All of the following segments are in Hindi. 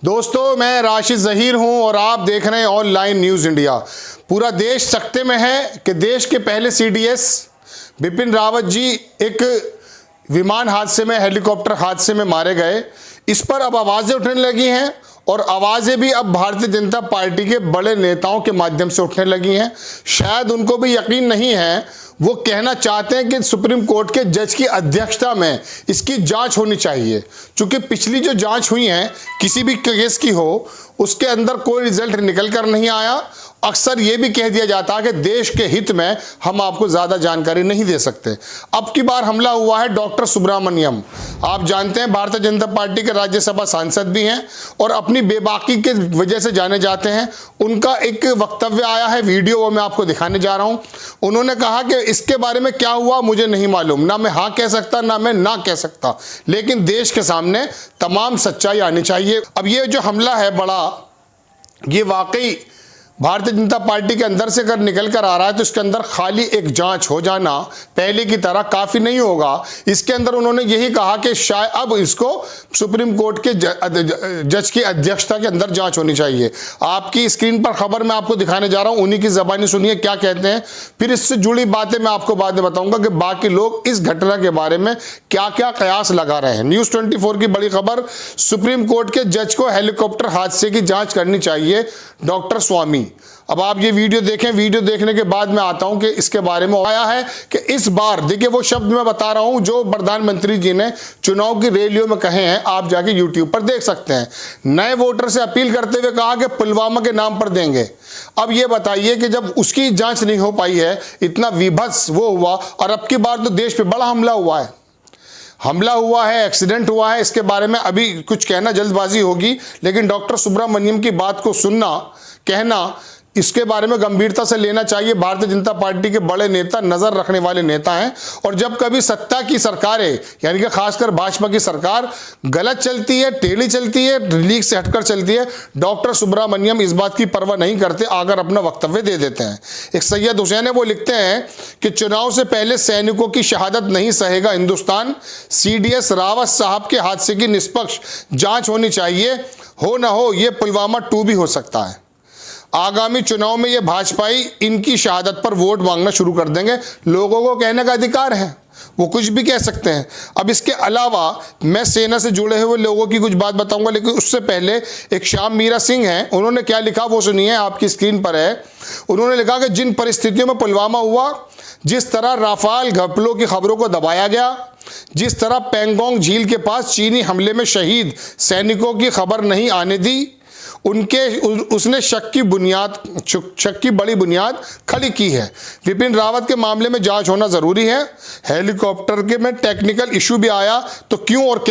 दोस्तों, मैं राशिद ज़हीर हूं और आप देख रहे हैं ऑनलाइन न्यूज़ इंडिया। पूरा देश सकते में है कि देश के पहले सीडीएस बिपिन रावत जी एक विमान हादसे में, हेलीकॉप्टर हादसे में मारे गए। इस पर अब आवाज़ें उठने लगी हैं और आवाज़ें भी अब भारतीय जनता पार्टी के बड़े नेताओं के माध्यम से उठने लगी हैं। शायद उनको भी यकीन नहीं है, वो कहना चाहते हैं कि सुप्रीम कोर्ट के जज की अध्यक्षता में इसकी जांच होनी चाहिए। क्योंकि पिछली जो जांच हुई है किसी भी केस की हो, उसके अंदर कोई रिजल्ट निकल कर नहीं आया। अक्सर ये भी कह दिया जाता है कि देश के हित में हम आपको ज़्यादा जानकारी नहीं दे सकते। अब की बार हमला हुआ है डॉक्टर सुब्रमण्यम। आप जानते हैं भारतीय जनता पार्टी के राज्यसभा सांसद भी हैं और अपनी बेबाकी के वजह से जाने जाते हैं। उनका एक वक्तव्य आया है, वीडियो, वो मैं आपको दिखाने जा रहा हूं। उन्होंने कहा कि इसके बारे में क्या हुआ मुझे नहीं मालूम, ना मैं हाँ कह सकता ना मैं ना कह सकता, लेकिन देश के सामने तमाम सच्चाई आनी चाहिए। अब ये जो हमला है बड़ा, ये वाकई भारतीय जनता पार्टी के अंदर से अगर निकल कर आ रहा है तो इसके अंदर खाली एक जांच हो जाना पहले की तरह काफ़ी नहीं होगा। इसके अंदर उन्होंने यही कहा कि शायद अब इसको सुप्रीम कोर्ट के जज की अध्यक्षता के अंदर जांच होनी चाहिए। आपकी स्क्रीन पर खबर मैं आपको दिखाने जा रहा हूं, उन्हीं की ज़बानी सुनिए क्या कहते हैं। फिर इससे जुड़ी बातें मैं आपको बाद में बताऊंगा कि बाकी लोग इस घटना के बारे में क्या क्या कयास लगा रहे हैं। न्यूज़ 24 की बड़ी खबर, सुप्रीम कोर्ट के जज को हेलीकॉप्टर हादसे की जाँच करनी चाहिए, डॉक्टर स्वामी। अब आप ये वीडियो देखें, वीडियो देखने के बाद मैं आता हूं कि इसके बारे में आया है कि इस बार देखिए वो शब्द मैं बता रहा हूं जो प्रधानमंत्री जी ने चुनाव की रैलियों में कहे हैं, आप जाके यूट्यूब पर देख सकते हैं। नए वोटर से अपील करते हुए कहा कि पुलवामा के नाम पर देंगे। अब ये बताइए कि जब उसकी जांच नहीं हो पाई है, इतना विभत्स वो हुआ, और अब की बार तो देश पे बड़ा हमला हुआ है, एक्सीडेंट हुआ है। इसके बारे में अभी कुछ कहना जल्दबाजी होगी, लेकिन डॉक्टर सुब्रमण्यम की बात को सुनना, कहना, इसके बारे में गंभीरता से लेना चाहिए। भारतीय जनता पार्टी के बड़े नेता, नजर रखने वाले नेता हैं, और जब कभी सत्ता की सरकारें, यानी कि खासकर भाजपा की सरकार गलत चलती है, टेढ़ी चलती है, लीक से हटकर चलती है, डॉक्टर सुब्रमण्यम इस बात की परवाह नहीं करते, आकर अपना वक्तव्य दे देते हैं। एक सैयद हुसैन है, वो लिखते हैं कि चुनाव से पहले सैनिकों की शहादत नहीं सहेगा हिंदुस्तान। सीडीएस रावत साहब के हादसे की निष्पक्ष जांच होनी चाहिए, हो ना हो ये पुलवामा 2 भी हो सकता है। आगामी चुनाव में ये भाजपाई इनकी शहादत पर वोट मांगना शुरू कर देंगे। लोगों को कहने का अधिकार है, वो कुछ भी कह सकते हैं। अब इसके अलावा मैं सेना से जुड़े हुए लोगों की कुछ बात बताऊंगा, लेकिन उससे पहले एक श्याम मीरा सिंह हैं, उन्होंने क्या लिखा वो सुनिए, आपकी स्क्रीन पर है। उन्होंने लिखा कि जिन परिस्थितियों में पुलवामा हुआ, जिस तरह राफाल घपलों की खबरों को दबाया गया, जिस तरह पेंगोंग झील के पास चीनी हमले में शहीद सैनिकों की खबर नहीं आने दी, उसने शक की बड़ी बुनियाद खड़ी की है। विपिन रावत के मामले में जांच होना जरूरी है। हेलीकॉप्टर के में टेक्निकल इशू भी आया तो क्यों और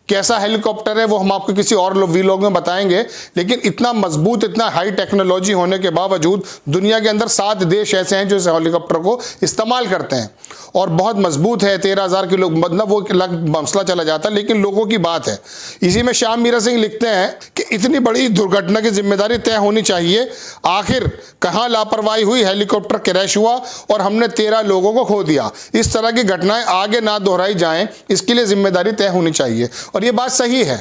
कैसा हेलीकॉप्टर है वो हम आपको किसी और वीलॉग में बताएंगे, लेकिन इतना मजबूत, इतना हाई टेक्नोलॉजी होने के बावजूद दुनिया के अंदर 7 देश ऐसे हैं जो इस हेलीकॉप्टर को इस्तेमाल करते हैं और बहुत मजबूत है। 13,000 किलो, मतलब वो मसला चला जाता है, लेकिन लोगों की बात है। इसी में श्याम मीरा सिंह लिखते हैं कि इतनी बड़ी दुर्घटना की जिम्मेदारी तय होनी चाहिए। आखिर कहाँ लापरवाही हुई, हेलीकॉप्टर क्रैश हुआ और हमने 13 लोगों को खो दिया। इस तरह की घटनाएं आगे ना दोहराई जाएं, इसके लिए जिम्मेदारी तय होनी चाहिए। और ये बात सही है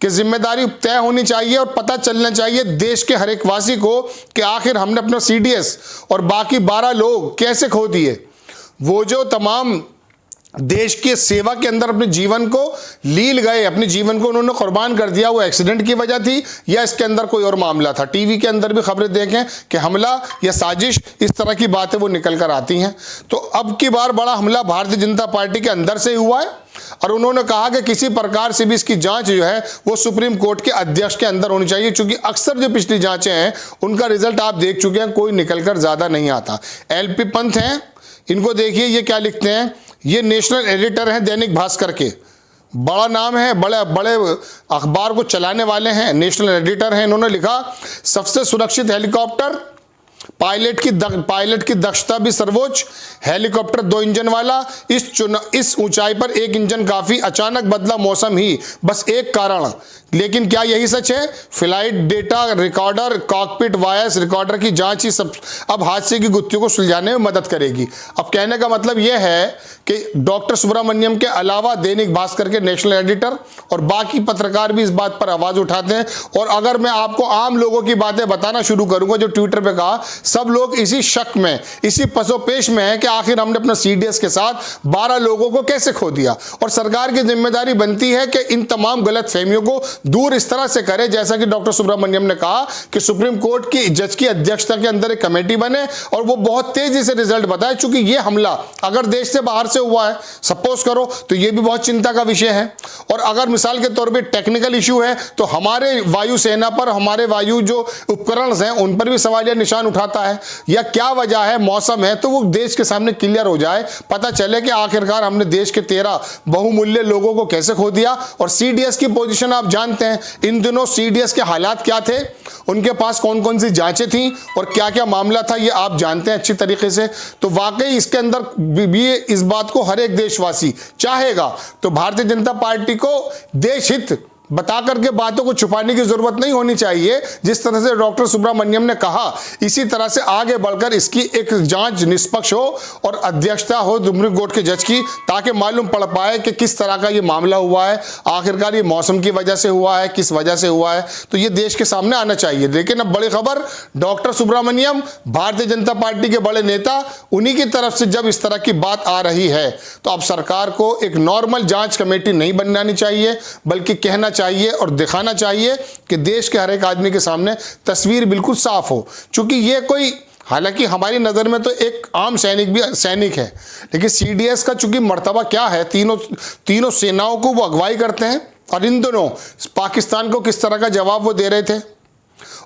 कि जिम्मेदारी तय होनी चाहिए और पता चलना चाहिए देश के हर एक वासी को कि आखिर हमने अपना सीडीएस और बाकी 12 लोग कैसे खो दिए। वो जो तमाम देश की सेवा के अंदर अपने जीवन को लील गए, अपने जीवन को उन्होंने कुर्बान कर दिया, वो एक्सीडेंट की वजह थी या इसके अंदर कोई और मामला था। टीवी के अंदर भी खबरें देखें कि हमला या साजिश, इस तरह की बातें वो निकल कर आती हैं। तो अब की बार बड़ा हमला भारतीय जनता पार्टी के अंदर से हुआ है और उन्होंने कहा कि किसी प्रकार से भी इसकी जांच जो है वो सुप्रीम कोर्ट के अध्यक्ष के अंदर होनी चाहिए, क्योंकि अक्सर जो पिछली जांचें हैं उनका रिजल्ट आप देख चुके हैं, कोई निकल कर ज़्यादा नहीं आता। LP पंत हैं, इनको देखिए ये क्या लिखते हैं। ये नेशनल एडिटर हैं दैनिक भास्कर के, बड़ा नाम है, बड़े अखबार को चलाने वाले हैं, नेशनल एडिटर हैं। इन्होंने लिखा सबसे सुरक्षित हेलीकॉप्टर, पायलट की दक्षता भी सर्वोच्च, हेलीकॉप्टर 2 इंजन वाला, इस ऊंचाई पर 1 इंजन काफी, अचानक बदला मौसम ही बस एक कारण। लेकिन क्या यही सच है? Flight data recorder, cockpit voice recorder की जांच ही सब अब हादसे की गुत्थियों को सुलझाने में मदद करेगी। अब कहने का मतलब यह है कि डॉक्टर सुब्रमण्यम के अलावा दैनिक भास्कर के नेशनल एडिटर और बाकी पत्रकार भी इस बात पर आवाज उठाते हैं। और अगर मैं आपको आम लोगों की बातें बताना शुरू करूंगा जो ट्विटर पे कहा, सब लोग इसी शक में, इसी पसोपेश में है कि आखिर हमने अपना सीडीएस के साथ 12 लोगों को कैसे खो दिया। और सरकार की जिम्मेदारी बनती है कि इन तमाम गलत फहमियों को दूर इस तरह से करे, जैसा कि डॉक्टर सुब्रमण्यम ने कहा कि सुप्रीम कोर्ट की जज की अध्यक्षता के अंदर एक कमेटी बने और वो बहुत तेजी से रिजल्ट बताए। चूंकि ये हमला अगर देश से बाहर से हुआ है, सपोज करो, तो ये भी बहुत चिंता का विषय है। और अगर मिसाल के तौर पे टेक्निकल इशू है तो हमारे वायुसेना पर, हमारे वायु जो उपकरण हैं उन पर भी सवालिया निशान उठाता है, या क्या वजह है, मौसम है, तो वो देश के सामने क्लियर हो जाए, पता चले कि आखिरकार हमने देश के 13 बहुमूल्य लोगों को कैसे खो दिया। और सीडीएस की पोजीशन आप जानते हैं, इन दिनों सीडीएस के हालात क्या थे, उनके पास कौन कौन सी जांचें थी और क्या क्या मामला था, ये आप जानते हैं अच्छी तरीके से। तो वाकई इसके अंदर भी इस बात को हर एक देशवासी चाहेगा तो भारतीय जनता पार्टी को देश हित बता करके बातों को छुपाने की जरूरत नहीं होनी चाहिए। जिस तरह से डॉक्टर सुब्रमण्यम ने कहा, इसी तरह से आगे बढ़कर इसकी एक जांच निष्पक्ष हो और अध्यक्षता हो सुप्रीम कोर्ट के जज की, ताकि मालूम पड़ पाए कि किस तरह का ये मामला हुआ है, आखिरकार ये मौसम की वजह से हुआ है, किस वजह से हुआ है, तो ये देश के सामने आना चाहिए। लेकिन अब बड़ी खबर, डॉक्टर सुब्रमण्यम भारतीय जनता पार्टी के बड़े नेता, उन्हीं की तरफ से जब इस तरह की बात आ रही है तो अब सरकार को एक नॉर्मल जांच कमेटी नहीं बनानी चाहिए, बल्कि कहना चाहिए और दिखाना चाहिए कि देश के हर एक आदमी के सामने तस्वीर बिल्कुल साफ हो। चूंकि ये कोई, हालांकि हमारी नज़र में तो एक आम सैनिक भी सैनिक है, लेकिन सीडीएस का चूंकि मर्तबा क्या है, तीनों सेनाओं को वो अगवाई करते हैं। और इन दोनों पाकिस्तान को किस तरह का जवाब वो दे रहे थे,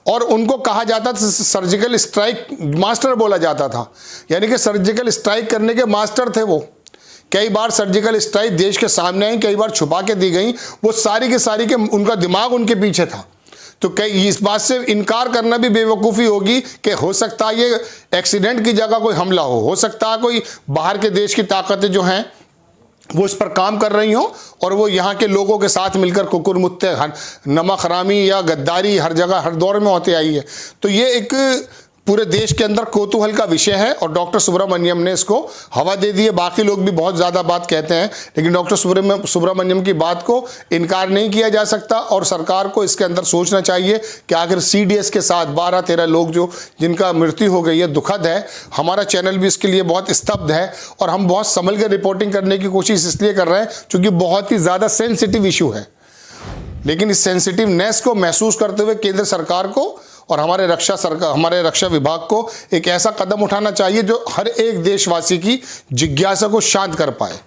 और उनको कहा जाता था सर्जिकल स्ट्राइक मास्टर बोला जाता था, यानी कि सर्जिकल स्ट्राइक करने के मास्टर थे वो। कई बार सर्जिकल स्ट्राइक देश के सामने आई, कई बार छुपा के दी गई, वो सारी की सारी के उनका दिमाग उनके पीछे था। तो कई इस बात से इनकार करना भी बेवकूफ़ी होगी कि हो सकता है ये एक्सीडेंट की जगह कोई हमला हो सकता है कोई बाहर के देश की ताकतें जो हैं वो इस पर काम कर रही हो और वो यहाँ के लोगों के साथ मिलकर कुकुर मुत्ते, नमक हरामी या गद्दारी हर जगह हर दौर में होते आई है। तो ये एक पूरे देश के अंदर कौतूहल का विषय है और डॉक्टर सुब्रमण्यम ने इसको हवा दे दी है। बाकी लोग भी बहुत ज़्यादा बात कहते हैं, लेकिन डॉक्टर सुब्रमण्यम की बात को इनकार नहीं किया जा सकता और सरकार को इसके अंदर सोचना चाहिए कि आखिर सीडीएस के साथ 12-13 लोग जिनका मृत्यु हो गई है, दुखद है। हमारा चैनल भी इसके लिए बहुत स्तब्ध है और हम बहुत संभल कर रिपोर्टिंग करने की कोशिश इसलिए कर रहे हैं क्योंकि बहुत ही ज़्यादा सेंसिटिव इशू है। लेकिन इस सेंसिटिवनेस को महसूस करते हुए केंद्र सरकार को और हमारे रक्षा विभाग को एक ऐसा कदम उठाना चाहिए जो हर एक देशवासी की जिज्ञासा को शांत कर पाए।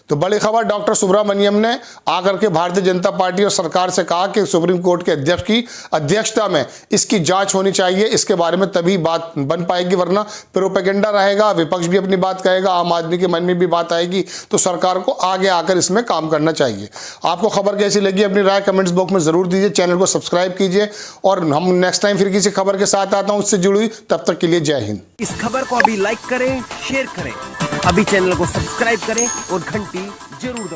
तो बड़ी खबर, डॉक्टर सुब्रमण्यम ने आकर के भारतीय जनता पार्टी और सरकार से कहा कि सुप्रीम कोर्ट के अध्यक्ष की अध्यक्षता में इसकी जांच होनी चाहिए। इसके बारे में तभी बात बन पाएगी, वरना प्रोपेगेंडा रहेगा, विपक्ष भी अपनी बात कहेगा, आम आदमी के मन में भी बात आएगी। तो सरकार को आगे आकर इसमें काम करना चाहिए। आपको खबर कैसी लगी अपनी राय कमेंट्स बॉक्स में ज़रूर दीजिए। चैनल को सब्सक्राइब कीजिए और हम नेक्स्ट टाइम फिर किसी खबर के साथ आता हूँ उससे जुड़ी। तब तक के लिए जय हिंद। इस खबर को अभी लाइक करें, शेयर करें, अभी चैनल को सब्सक्राइब करें और घंटी जरूर दबाएं।